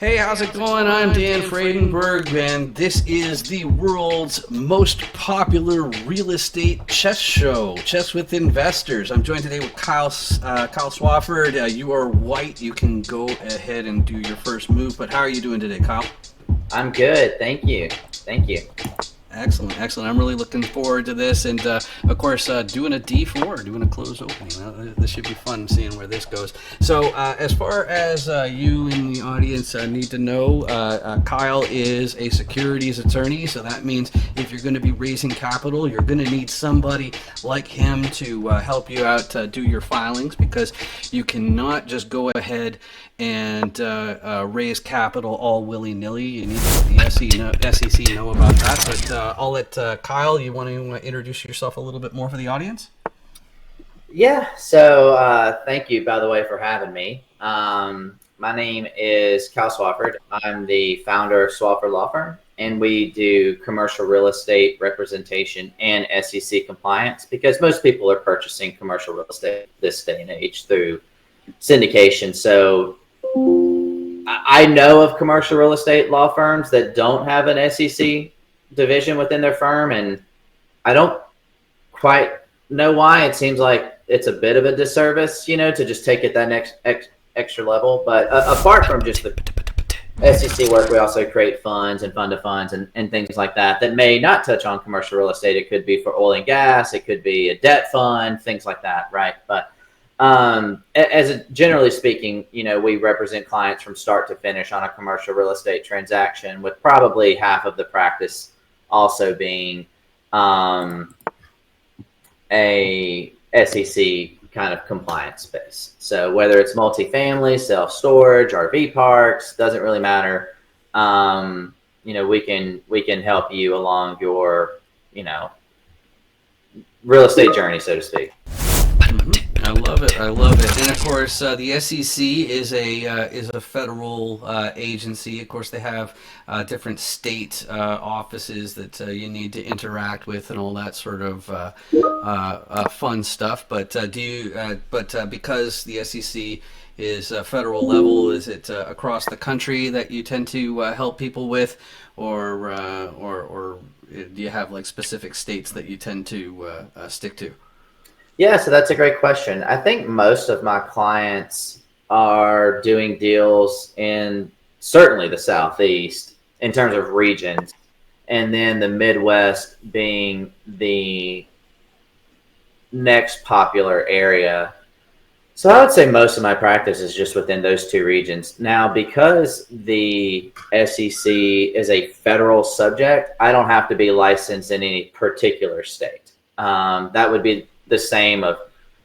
Hey, how's it going? I'm Dan Fradenburgh, and this is the world's most popular real estate chess show, Chess with Investors. I'm joined today with Kyle Swafford. You are white. You can go ahead and do your first move, but how are you doing today, Kyle? I'm good. Thank you. Thank you. Excellent, excellent. I'm really looking forward to this, and of course, doing a D4, doing a closed opening. This should be fun, seeing where this goes. So, as far as you in the audience need to know, Kyle is a securities attorney, so that means if you're going to be raising capital, you're going to need somebody like him to help you out do your filings, because you cannot just go ahead and raise capital all willy-nilly. You need to let the SEC know about that. But I'll let Kyle, you want to introduce yourself a little bit more for the audience? Yeah. So thank you, by the way, for having me. My name is Kyle Swafford. I'm the founder of Swafford Law Firm, and we do commercial real estate representation and SEC compliance, because most people are purchasing commercial real estate this day and age through syndication. So I know of commercial real estate law firms that don't have an SEC division within their firm, and I don't quite know why. It seems like it's a bit of a disservice, to just take it that next extra level. But apart from just the SEC work, we also create funds and fund of funds and things like that may not touch on commercial real estate. It could be for oil and gas. It could be a debt fund, things like that, right? But generally speaking, we represent clients from start to finish on a commercial real estate transaction, with probably half of the practice also being a SEC kind of compliance space. So whether it's multifamily, self-storage, RV parks, doesn't really matter. We can help you along your, real estate journey, so to speak. I love it. I love it. And of course, the SEC is a federal agency. Of course, they have different state offices that you need to interact with and all that sort of fun stuff. But because the SEC is federal level, is it across the country that you tend to help people with, or do you have like specific states that you tend to stick to? Yeah, so that's a great question. I think most of my clients are doing deals in certainly the Southeast in terms of regions, and then the Midwest being the next popular area. So I would say most of my practice is just within those two regions. Now, because the SEC is a federal subject, I don't have to be licensed in any particular state. That would be the same of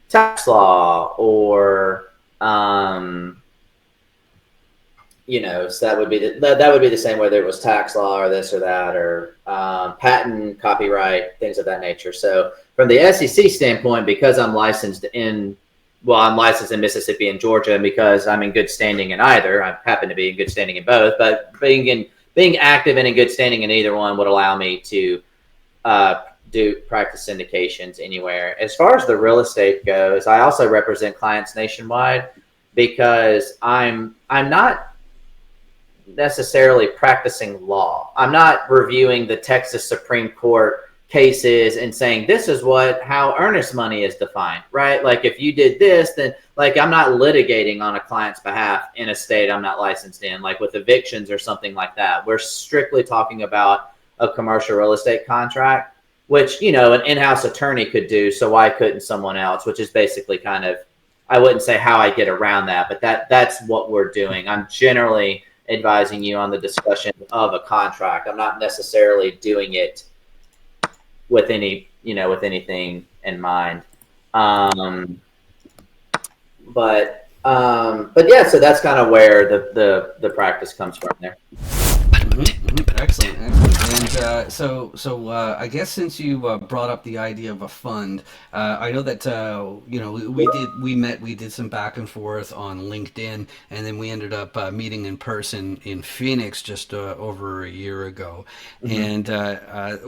tax law, or so that would be the same whether it was tax law or this or that, or patent, copyright, things of that nature. So from the SEC standpoint, because I'm licensed in Mississippi and Georgia, and because I'm in good standing in either, I happen to be in good standing in both, but being active and in good standing in either one would allow me to do practice syndications anywhere. As far as the real estate goes, I also represent clients nationwide, because I'm not necessarily practicing law. I'm not reviewing the Texas Supreme Court cases and saying this is how earnest money is defined, right? Like if you did this, then I'm not litigating on a client's behalf in a state I'm not licensed in, like with evictions or something like that. We're strictly talking about a commercial real estate contract, which, an in-house attorney could do. So why couldn't someone else? Which is basically kind of, I wouldn't say how I get around that, but that's what we're doing. I'm generally advising you on the discussion of a contract. I'm not necessarily doing it with anything in mind. But yeah, so that's kind of where the practice comes from there. Excellent, excellent. And I guess since you brought up the idea of a fund, I know that we did some back and forth on LinkedIn, and then we ended up meeting in person in Phoenix just over a year ago. Mm-hmm. And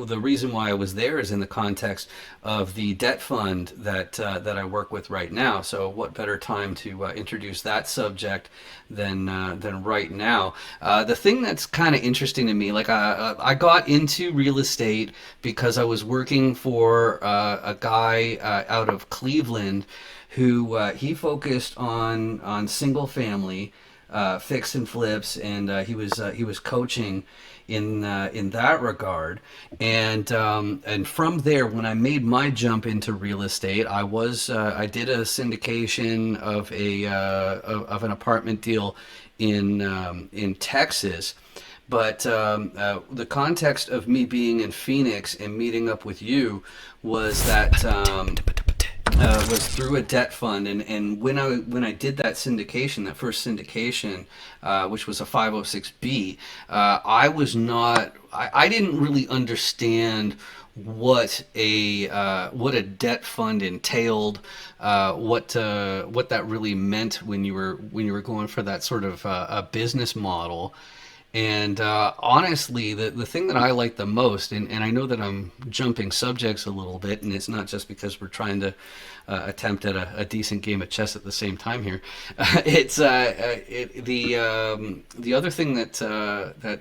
the reason why I was there is in the context of the debt fund that I work with right now. So, what better time to introduce that subject than right now? The thing that's kind of interesting to me, like I got into real estate because I was working for a guy out of Cleveland who he focused on single family fix and flips, and he was coaching in that regard. And from there, when I made my jump into real estate, I did a syndication of of an apartment deal in Texas. But the context of me being in Phoenix and meeting up with you was that was through a debt fund, and when I did that syndication, that first syndication, which was a 506B, I didn't really understand what a debt fund entailed, what that really meant when you were going for that sort of a business model. And honestly, the thing that I like the most, and I know that I'm jumping subjects a little bit, and it's not just because we're trying to attempt at a decent game of chess at the same time here. The other thing that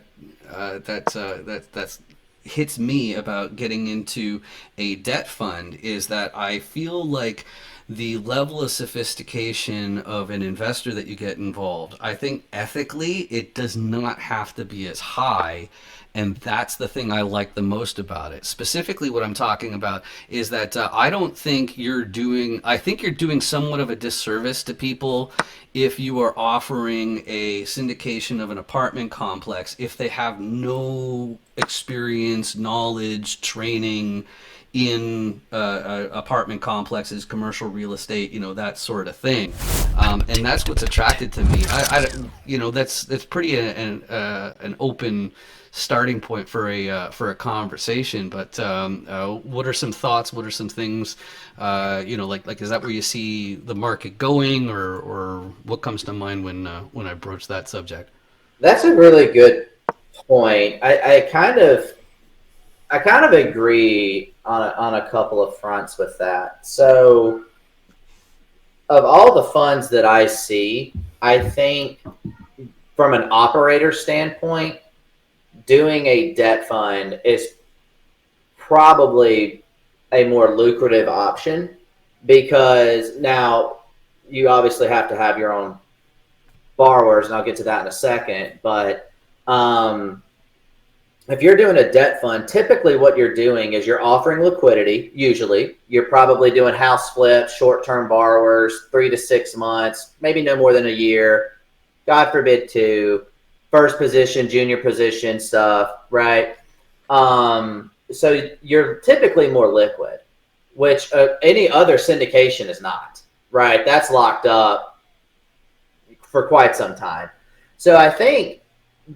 hits me about getting into a debt fund is that I feel like the level of sophistication of an investor that you get involved, I think ethically it does not have to be as high. And that's the thing I like the most about it. Specifically, what I'm talking about is that I think you're doing somewhat of a disservice to people if you are offering a syndication of an apartment complex if they have no experience, knowledge, training in apartment complexes, commercial real estate, that sort of thing, and that's what's attracted to me. That's pretty an open starting point for a conversation. But what are some thoughts? What are some things? Like is that where you see the market going, or what comes to mind when I broach that subject? That's a really good point. I kind of agree on a couple of fronts with that. So, of all the funds that I see, I think from an operator standpoint, doing a debt fund is probably a more lucrative option, because now you obviously have to have your own borrowers, and I'll get to that in a second. But if you're doing a debt fund, typically what you're doing is you're offering liquidity. Usually you're probably doing house flips, short-term borrowers, 3 to 6 months, maybe no more than a year, God forbid 2, first position, junior position stuff, right? So you're typically more liquid, which any other syndication is not, right? That's locked up for quite some time. So I think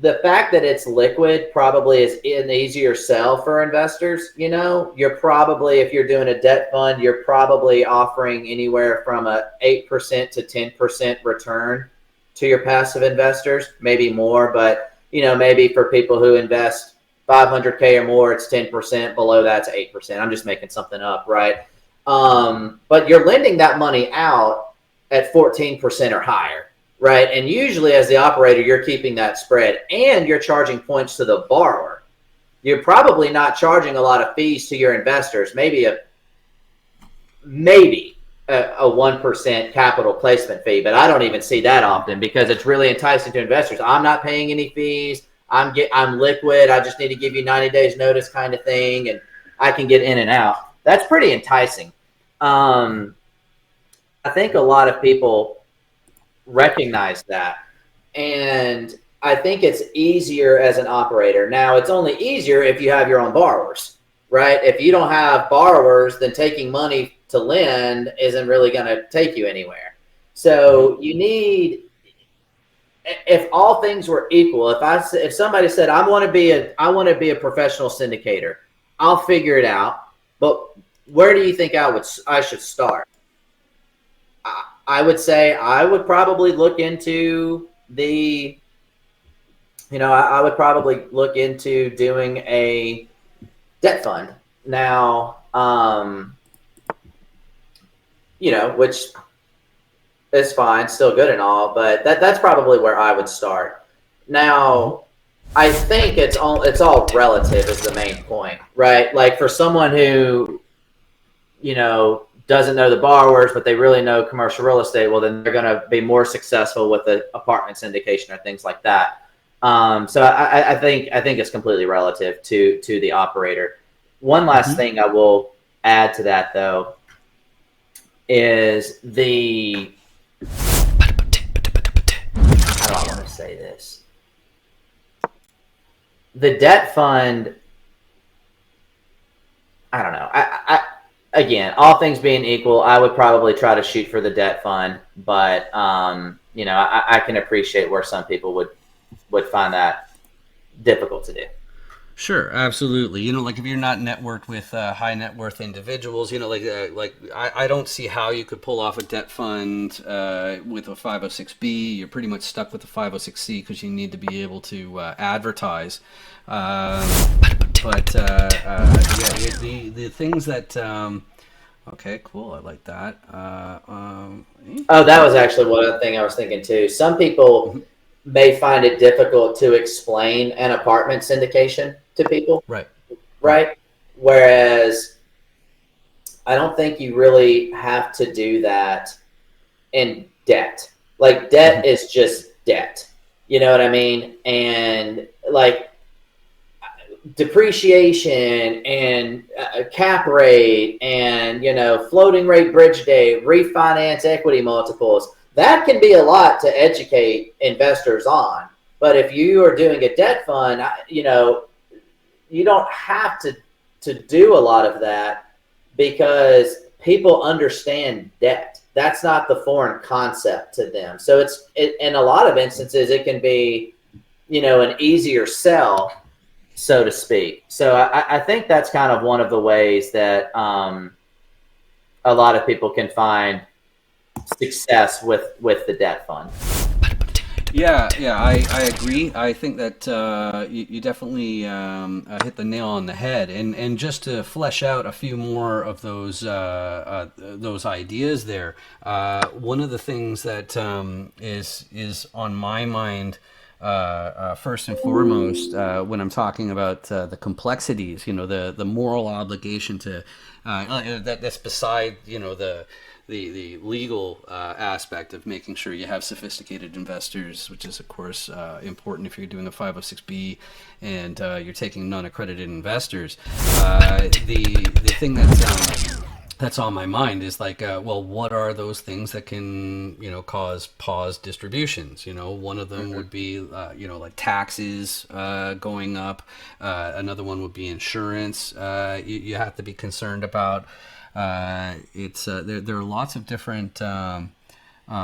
the fact that it's liquid probably is an easier sell for investors. You're probably, if you're doing a debt fund, you're probably offering anywhere from a 8% to 10% return to your passive investors, maybe more. But maybe for people who invest $500K or more, it's 10%. Below that's 8%. I'm just making something up, right? But you're lending that money out at 14% or higher. Right. And usually as the operator, you're keeping that spread and you're charging points to the borrower. You're probably not charging a lot of fees to your investors, maybe a 1% capital placement fee, but I don't even see that often because it's really enticing to investors. I'm not paying any fees. I'm liquid. I just need to give you 90 days notice kind of thing, and I can get in and out. That's pretty enticing. I think a lot of people recognize that, and I think it's easier as an operator. Now, it's only easier if you have your own borrowers, right? If you don't have borrowers, then taking money to lend isn't really going to take you anywhere. So you need if all things were equal, if somebody said I want to be a professional syndicator, I'll figure it out. But where do you think I should start? I would say I would probably look into I would probably look into doing a debt fund now. Which is fine, still good and all, but that's probably where I would start. Now, I think it's all relative is the main point, right? Like for someone who, doesn't know the borrowers, but they really know commercial real estate, well, then they're going to be more successful with the apartment syndication or things like that. So I think it's completely relative to the operator. One last thing I will add to that, though, is how do I want to say this? The debt fund, I don't know. Again, all things being equal, I would probably try to shoot for the debt fund, but I can appreciate where some people would find that difficult to do. Sure, absolutely. Like if you're not networked with high net worth individuals, I don't see how you could pull off a debt fund with a 506B. You're pretty much stuck with the 506C because you need to be able to advertise. The things that okay, cool. I like that. That was actually one other thing I was thinking too. Some people may find it difficult to explain an apartment syndication to people. Right. Whereas I don't think you really have to do that in debt. Like debt is just debt. You know what I mean? And like depreciation and cap rate and, floating rate bridge date, refinance equity multiples, that can be a lot to educate investors on. But if you are doing a debt fund, you don't have to do a lot of that because people understand debt. That's not the foreign concept to them. So in a lot of instances, it can be, an easier sell, so to speak. So I think that's kind of one of the ways that a lot of people can find success with the debt fund. Yeah, I agree. I think that you definitely hit the nail on the head. And just to flesh out a few more of those ideas there, one of the things that is on my mind first and foremost when I'm talking about the complexities, the moral obligation to that's beside the legal aspect of making sure you have sophisticated investors, which is of course important if you're doing a 506B and you're taking non-accredited investors. The thing that's on my mind is like, what are those things that can, cause pause distributions? One of them would be, like taxes going up. Another one would be insurance. You have to be concerned about. There are lots of different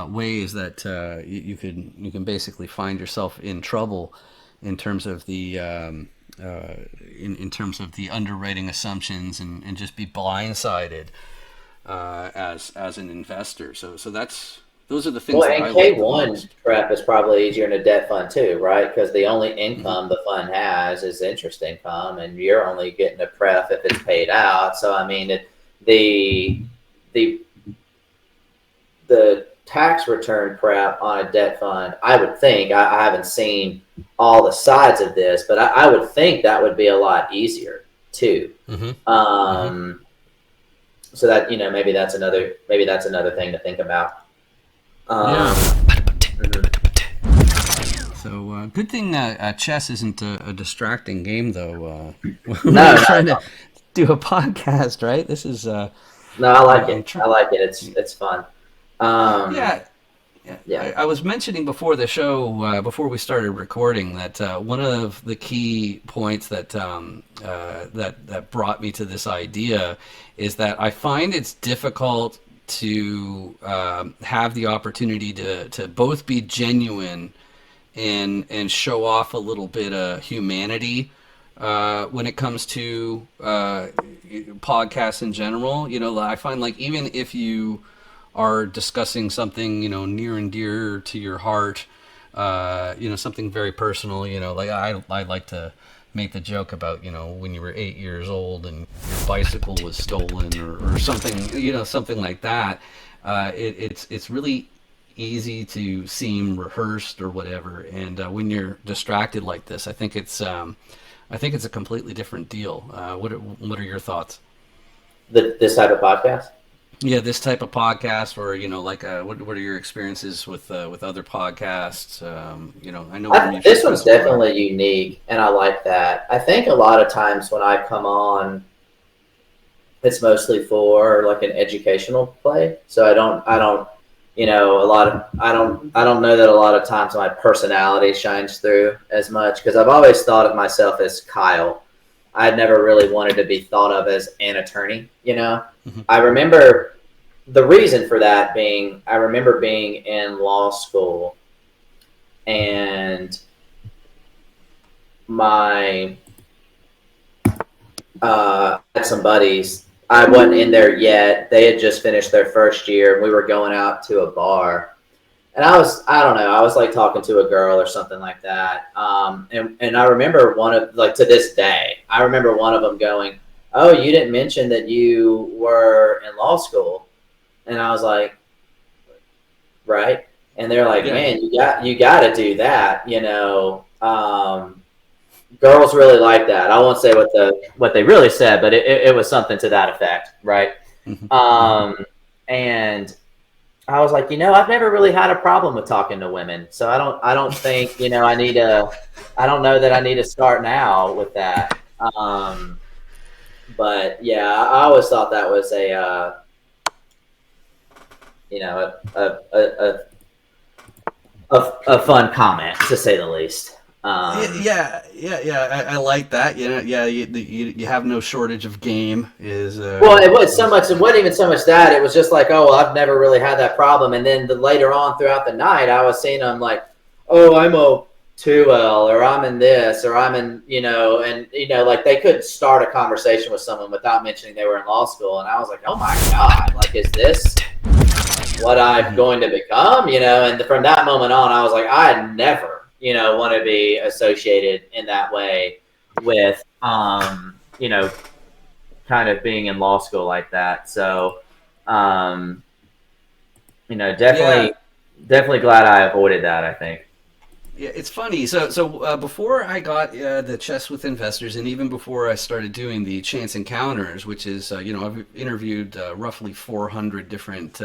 ways that you can basically find yourself in trouble in terms of the in terms of the underwriting assumptions and just be blindsided as an investor. So those are the things. Well, and K1 prep is probably easier in a debt fund too, right? Because the only income the fund has is interest income, and you're only getting a pref if it's paid out. So I mean, the tax return prep on a debt fund, I would think, I haven't seen all the sides of this, but I would think that would be a lot easier too. So that, maybe that's another thing to think about. So good thing chess isn't a distracting game, though. No, we're trying to do a podcast, right? This is no, I like it. I like it. It's fun. Yeah. I was mentioning before the show, before we started recording, that one of the key points that that brought me to this idea is that I find it's difficult to have the opportunity to both be genuine and show off a little bit of humanity when it comes to podcasts in general. I find like even if you are discussing something near and dear to your heart, something very personal. Like I like to make the joke about when you were 8 years old and your bicycle was stolen or something something like that. It's really easy to seem rehearsed or whatever, and when you're distracted like this, I think it's a completely different deal. What are your thoughts? This type of podcast. Yeah, this type of podcast, or like, what are your experiences with other podcasts? I know we're mutual This one's friends as well. definitely unique, and I like that. I think a lot of times when I come on, it's mostly for like an educational play. So I don't, I don't know that a lot of times my personality shines through as much because I've always thought of myself as Kyle. I'd never really wanted to be thought of as an attorney. Hmm. I remember the reason for that being I remember being in law school and my had some buddies. I wasn't in there yet. They had just finished their first year, and we were going out to a bar. And I don't know, I was like talking to a girl or something like that. And I remember one of, like to this day, I remember one of them going, "Oh, you didn't mention that you were in law school." And I was like, "Right." And they're like, Yeah, "Man, you got to do that, girls really like that." I won't say what they really said, but it was something to that effect, right? hmm hmm And I was like, I've never really had a problem with talking to women, so I don't think I don't know that I need to start now with that. But yeah, I always thought that was you know, a fun comment to say the least. yeah. I like that. Yeah. You have no shortage of game. Is Well, it was so much. It wasn't even so much that. It was just like, oh, well, I've never really had that problem. And then later on throughout the night, I was seeing them like, oh, I'm a 2L, or I'm in this, or I'm in, and like they couldn't start a conversation with someone without mentioning they were in law school. And I was like, oh my god, like, is this what I'm Mhm. going to become? And from that moment on, I was like, I never, want to be associated in that way with, kind of being in law school like that. So, um, Yeah. definitely glad I avoided that, I think. Yeah, it's funny. So before I got the Chess with Investors, and even before I started doing the Chance Encounters, which is I've interviewed roughly 400 different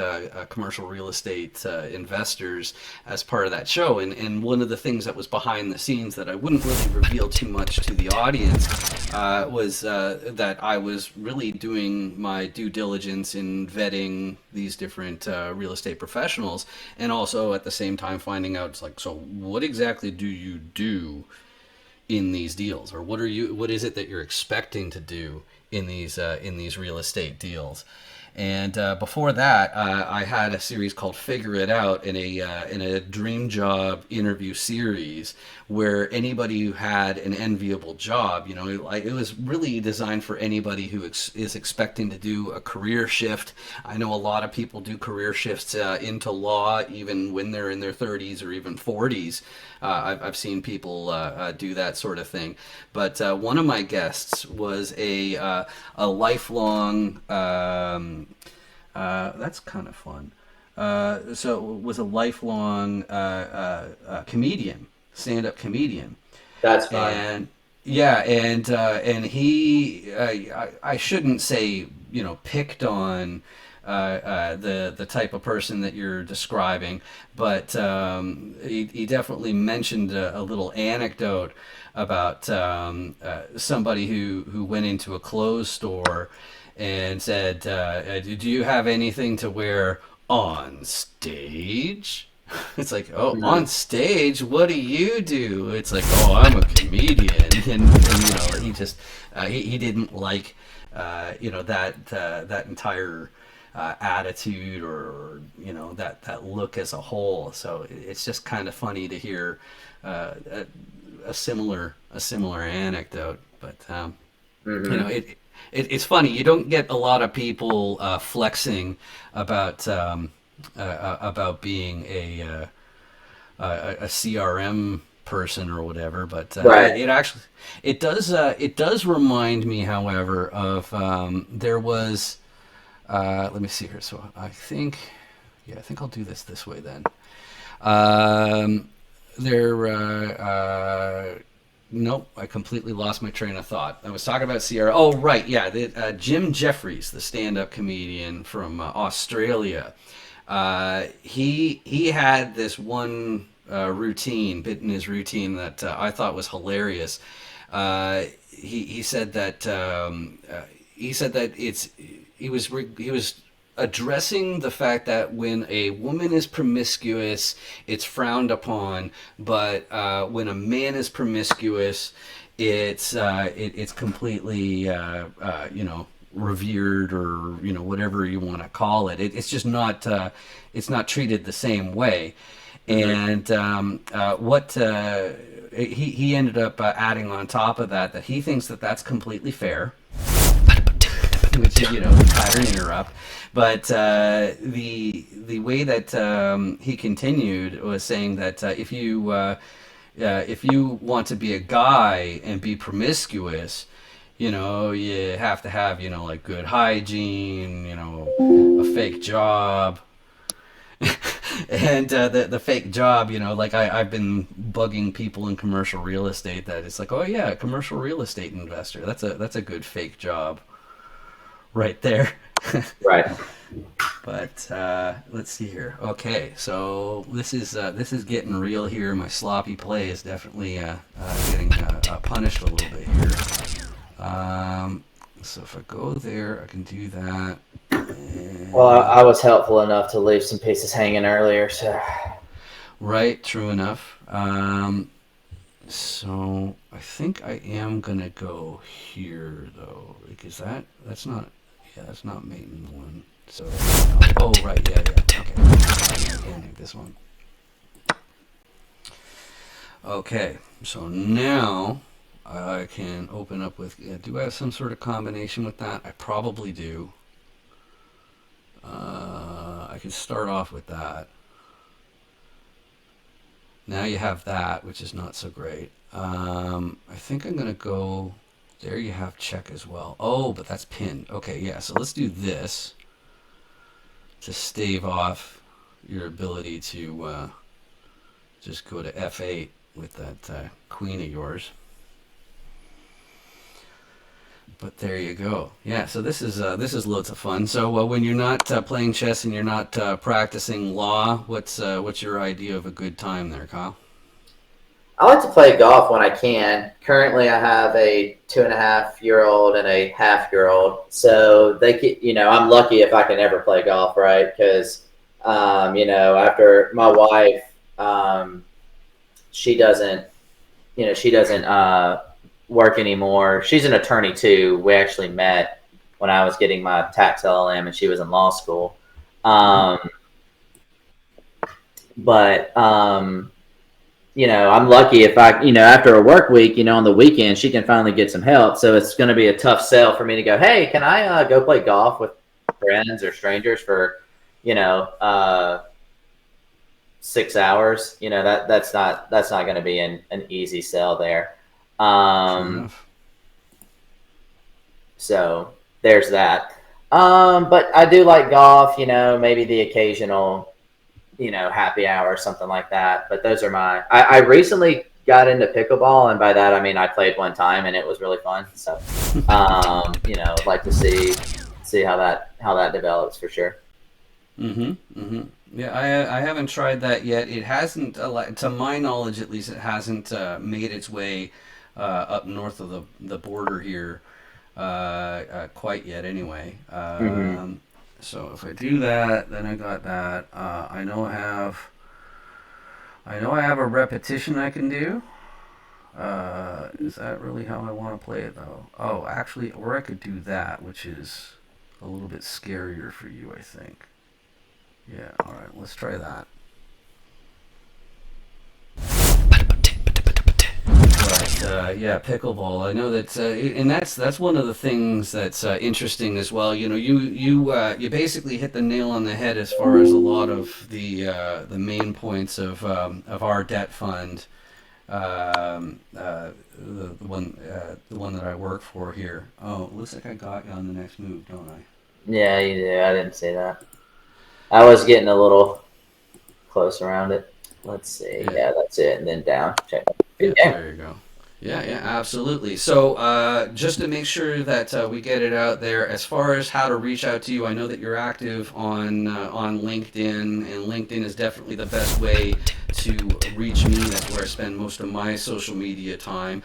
commercial real estate investors as part of that show, and one of the things that was behind the scenes that I wouldn't really reveal too much to the audience was that I was really doing my due diligence in vetting these different real estate professionals, and also at the same time finding out, it's like, so what exactly do you do in these deals, or what is it that you're expecting to do in these real estate deals? And before that, I had a series called "Figure It Out" in a dream job interview series where anybody who had an enviable job, it was really designed for anybody who is expecting to do a career shift. I know a lot of people do career shifts into law even when they're in their 30s or even 40s. I've seen people do that sort of thing. But one of my guests was a lifelong. That's kind of fun. So was a lifelong comedian, stand-up comedian, That's fun. and yeah, and he, I shouldn't say picked on the type of person that you're describing, but he definitely mentioned a little anecdote about somebody who went into a clothes store and said, "Do you have anything to wear on stage?" It's like, "Oh, on Mhm. stage? What do you do?" It's like, "Oh, I'm a comedian," and he just he didn't like that entire attitude, or that look as a whole. So it's just kind of funny to hear a similar anecdote, but Hmm. it's funny. You don't get a lot of people flexing about being a CRM person or whatever, but Right. it actually it does remind me, however, of there was let me see here. So I think I'll do this way then. Um, there Nope, I completely lost my train of thought. I was talking about Sierra. Oh, right, yeah. Jim Jeffries, the stand-up comedian from Australia, he had this one bit in his routine that I thought was hilarious. He said that he was addressing the fact that when a woman is promiscuous, it's frowned upon, but when a man is promiscuous, it's completely revered, or whatever you want to call it. It's just not it's not treated the same way. Hmm. And what he ended up adding on top of that he thinks that that's completely fair, which is pattern interrupt. But the way that he continued was saying that if you want to be a guy and be promiscuous, you have to have like good hygiene, a fake job. And the fake job, like I've been bugging people in commercial real estate that it's like, oh yeah, commercial real estate investor. That's a good fake job right there. Right. But let's see here. Okay, so this is getting real here. My sloppy play is definitely getting punished a little bit here. Um, so if I go there, I can do that. Well, I And was helpful enough to leave some pieces hanging earlier, so. right, true enough. So I think I am gonna go here though, because that's not, yeah, that's not main one. So oh right, yeah, yeah, okay. I need this one. Okay, so now I can open up with. Do I have some sort of combination with that? I probably do. I can start off with that. Now you have that, which is not so great. I think I'm gonna go. There you have check as well. Oh, but that's pinned. Okay, yeah. So let's do this to stave off your ability to just go to F8 with that queen of yours. But there you go. Yeah. So this is loads of fun. So when you're not playing chess and you're not practicing law, what's your idea of a good time there, Kyle? I like to play golf when I can. Currently, I have a 2.5-year-old and a half-year-old, so they can, I'm lucky if I can ever play golf, right? Because, after my wife, she doesn't, she doesn't work anymore. She's an attorney too. We actually met when I was getting my tax LLM, and she was in law school. Mm-hmm. Um, but I'm lucky if I, after a work week, on the weekend, she can finally get some help. So it's going to be a tough sell for me to go, hey, can I go play golf with friends or strangers for, you know, 6 hours? That's not going to be an easy sell there. True Um, enough. so there's that. But I do like golf, maybe the occasional happy hour or something like that. But those are I recently got into pickleball, and by that I mean I played one time and it was really fun. So, I'd like to see how that develops for sure. Mm-hmm. Mm-hmm. Yeah, I haven't tried that yet. It hasn't, to my knowledge at least, it hasn't made its way up north of the border here quite yet. Anyway, Hmm. so if I do that, then I got that. I know I have a repetition I can do. Is that really how I want to play it though? Oh, actually, or I could do that, which is a little bit scarier for you, I think. Yeah, alright, let's try that. yeah, pickleball. I know that, and that's one of the things that's interesting as well. You know, you basically hit the nail on the head as far as a lot of the main points of our debt fund. The one that I work for here. Oh, looks like I got you on the next move, don't I? Yeah, you do. I didn't see that. I was getting a little close around it. Let's see. Yeah. Yeah, that's it. And then down. Check. Good Yep, game. there you go. Yeah, yeah, absolutely. So, just to make sure that we get it out there, as far as how to reach out to you, I know that you're active on LinkedIn, and LinkedIn is definitely the best way to reach me. That's where I spend most of my social media time.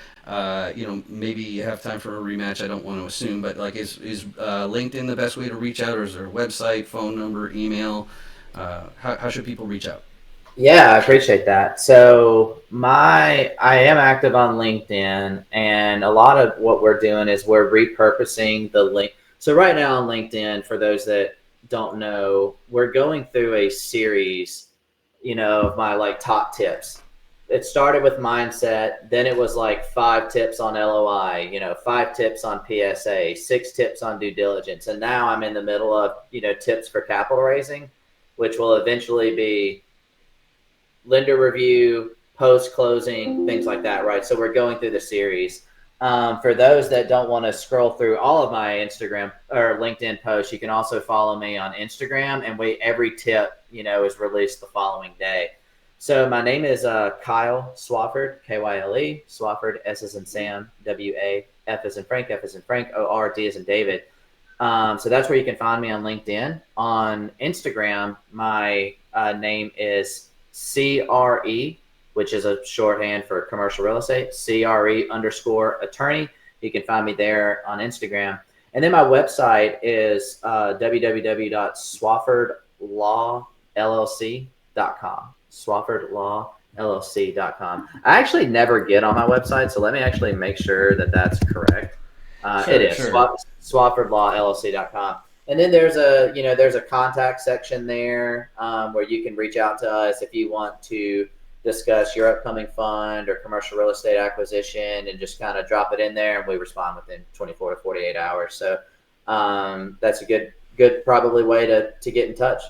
You know, maybe you have time for a rematch. I don't want to assume, but like, is LinkedIn the best way to reach out, or is there a website, phone number, email? How should people reach out? Yeah, I appreciate that. So I am active on LinkedIn, and a lot of what we're doing is we're repurposing the link. So right now on LinkedIn, for those that don't know, we're going through a series, of my like top tips. It started with mindset, then it was like 5 tips on LOI, 5 tips on PSA, 6 tips on due diligence, and now I'm in the middle of, tips for capital raising, which will eventually be lender review, post closing, things like that, right? So we're going through the series. For those that don't want to scroll through all of my Instagram or LinkedIn posts, you can also follow me on Instagram, and every tip, is released the following day. So my name is Kyle Swafford, Kyle, Swafford, S as in Sam, WA, F as in Frank, F as in Frank, OR, D as in David. So that's where you can find me on LinkedIn. On Instagram, my name is CRE, which is a shorthand for commercial real estate, CRE_attorney. You can find me there on Instagram. And then my website is www.swaffordlawllc.com. Swaffordlawllc.com. I actually never get on my website, so let me actually make sure that that's correct. It Sure, is sure. SwaffordLawLLC.com. And then there's a contact section there where you can reach out to us if you want to discuss your upcoming fund or commercial real estate acquisition, and just kind of drop it in there, and we respond within 24 to 48 hours. So that's a good probably way to get in touch.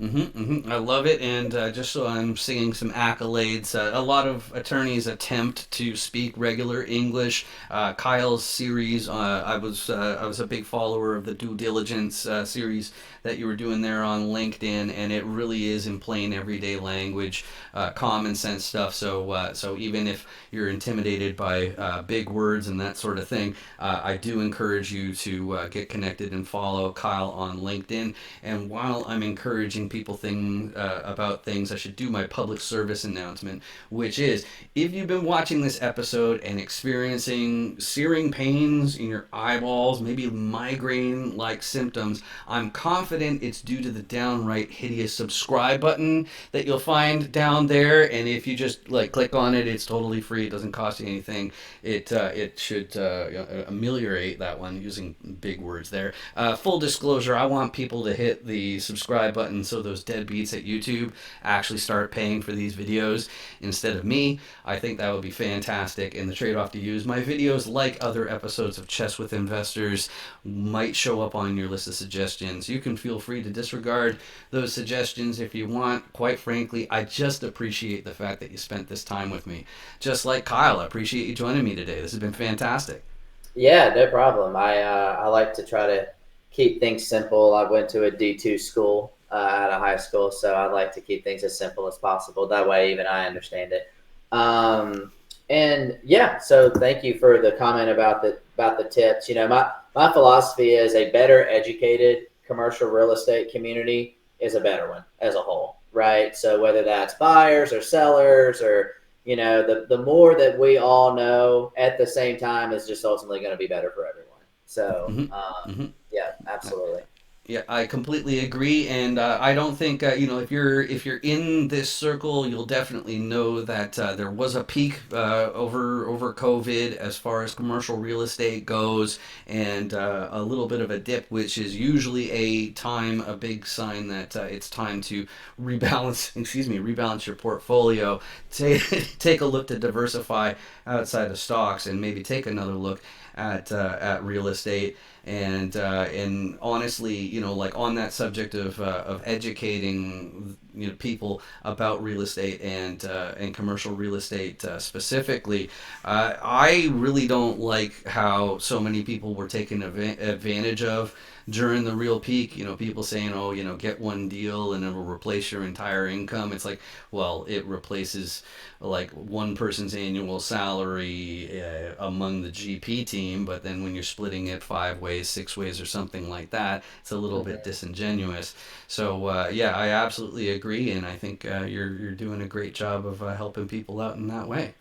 I love it, and just so I'm singing some accolades, a lot of attorneys attempt to speak regular English. Kyle's series, I was a big follower of the due diligence series that you were doing there on LinkedIn, and it really is in plain everyday language, common sense stuff. So even if you're intimidated by big words and that sort of thing, I do encourage you to get connected and follow Kyle on LinkedIn. And while I'm encouraging people about things, I should do my public service announcement, which is, if you've been watching this episode and experiencing searing pains in your eyeballs, maybe migraine-like symptoms, I'm confident it's due to the downright hideous subscribe button that you'll find down there. And if you just click on it, it's totally free. It doesn't cost you anything. It should ameliorate that one, using big words there. Full disclosure, I want people to hit the subscribe button so those deadbeats at YouTube actually start paying for these videos instead of me. I think that would be fantastic. And the trade-off to use my videos, like other episodes of Chess with Investors, might show up on your list of suggestions. You can feel free to disregard those suggestions if you want. Quite frankly, I just appreciate the fact that you spent this time with me. Just like Kyle, I appreciate you joining me today. This has been fantastic. Yeah, no problem. I like to try to keep things simple. I went to a D2 school at a high school, so I like to keep things as simple as possible. That way, even I understand it. And yeah, so thank you for the comment about the tips. My philosophy is a better educated commercial real estate community is a better one as a whole, right? So whether that's buyers or sellers, or the more that we all know at the same time is just ultimately going to be better for everyone. So Mm-hmm. Mm-hmm. yeah, absolutely. Yeah, I completely agree, and I don't think if you're in this circle, you'll definitely know that there was a peak over COVID as far as commercial real estate goes, and a little bit of a dip, which is usually a big sign that it's time to rebalance. Excuse me, rebalance your portfolio. Take a look to diversify outside of stocks, and maybe take another look at real estate. And honestly, like on that subject of educating people about real estate and commercial real estate specifically, I really don't like how so many people were taken advantage of during the real peak. People saying, oh, get one deal and it'll replace your entire income. It's like, well, it replaces like one person's annual salary among the GP team, but then when you're splitting it 5 ways, 6 ways, or something like that, it's a little bit disingenuous. So yeah, I absolutely agree, and I think you're doing a great job of helping people out in that way.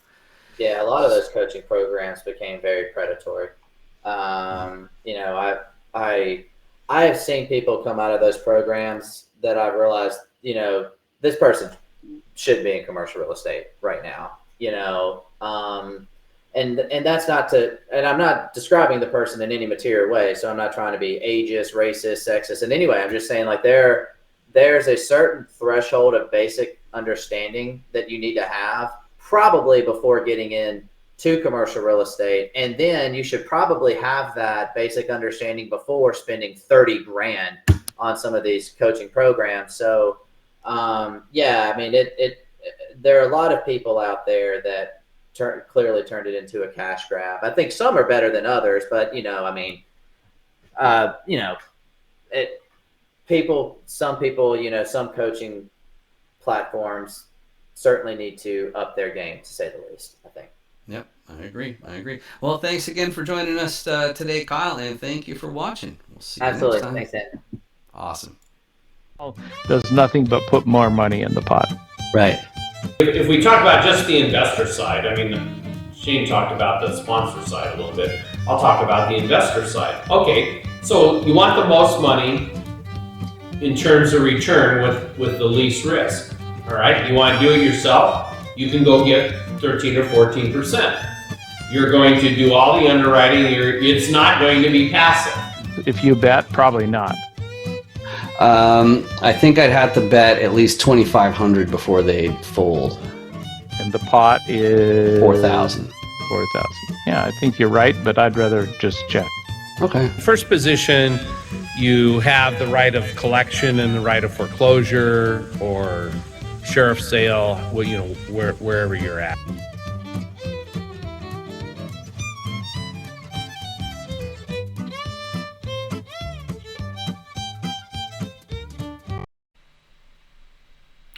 Yeah, a lot of those coaching programs became very predatory. I I have seen people come out of those programs that I've realized, this person should be in commercial real estate right now. And that's not to, and I'm not describing the person in any material way. So I'm not trying to be ageist, racist, sexist in any way. I'm just saying like there's a certain threshold of basic understanding that you need to have probably before getting in to commercial real estate. And then you should probably have that basic understanding before spending 30 grand on some of these coaching programs. So yeah, I mean, there are a lot of people out there that clearly turned it into a cash grab. I think some are better than others, but I mean, some people, some coaching platforms certainly need to up their game, to say the least, I think. Yep, I agree. Well, thanks again for joining us today, Kyle, and thank you for watching. We'll see you Absolutely. next time. Thanks, Ed. Awesome. Does nothing but put more money in the pot. Right. If we talk about just the investor side, I mean, Shane talked about the sponsor side a little bit. I'll talk about the investor side. Okay, so you want the most money in terms of return with the least risk. All right, you want to do it yourself? You can go get 13 or 14%. You're going to do all the underwriting. It's not going to be passive. If you bet, probably not. I think I'd have to bet at least 2,500 before they fold. And the pot is 4,000. 4,000. Yeah, I think you're right, but I'd rather just check. Okay. First position, you have the right of collection and the right of foreclosure or sheriff's sale, wherever you're at.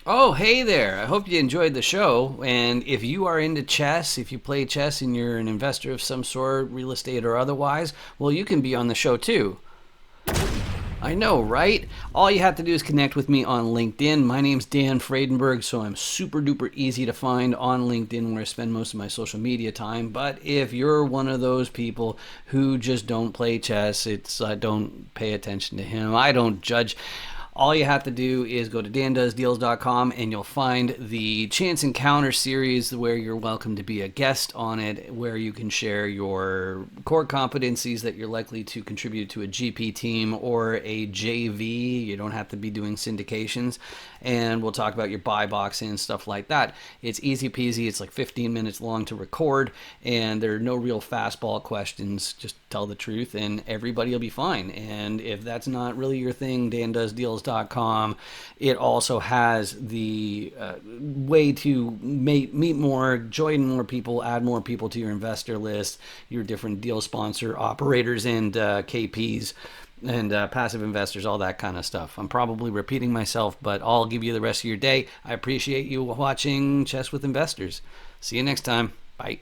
Oh, hey there. I hope you enjoyed the show. And if you are into chess, if you play chess and you're an investor of some sort, real estate or otherwise, well, you can be on the show too. I know, right? All you have to do is connect with me on LinkedIn. My name's Dan Fradenburgh, so I'm super duper easy to find on LinkedIn, where I spend most of my social media time. But if you're one of those people who just don't play chess, don't pay attention to him. I don't judge. All you have to do is go to dandoesdeals.com and you'll find the Chance Encounter series, where you're welcome to be a guest on it, where you can share your core competencies that you're likely to contribute to a GP team or a JV. You don't have to be doing syndications. And we'll talk about your buy box and stuff like that. It's easy peasy. It's like 15 minutes long to record, and there are no real fastball questions. Just tell the truth and everybody will be fine. And if that's not really your thing, dandoesdeals.com, it also has the way to meet more, join more people, add more people to your investor list, your different deal sponsor operators and KPs and passive investors, all that kind of stuff. I'm probably repeating myself, but I'll give you the rest of your day. I appreciate you watching Chess with Investors. See you next time. Bye.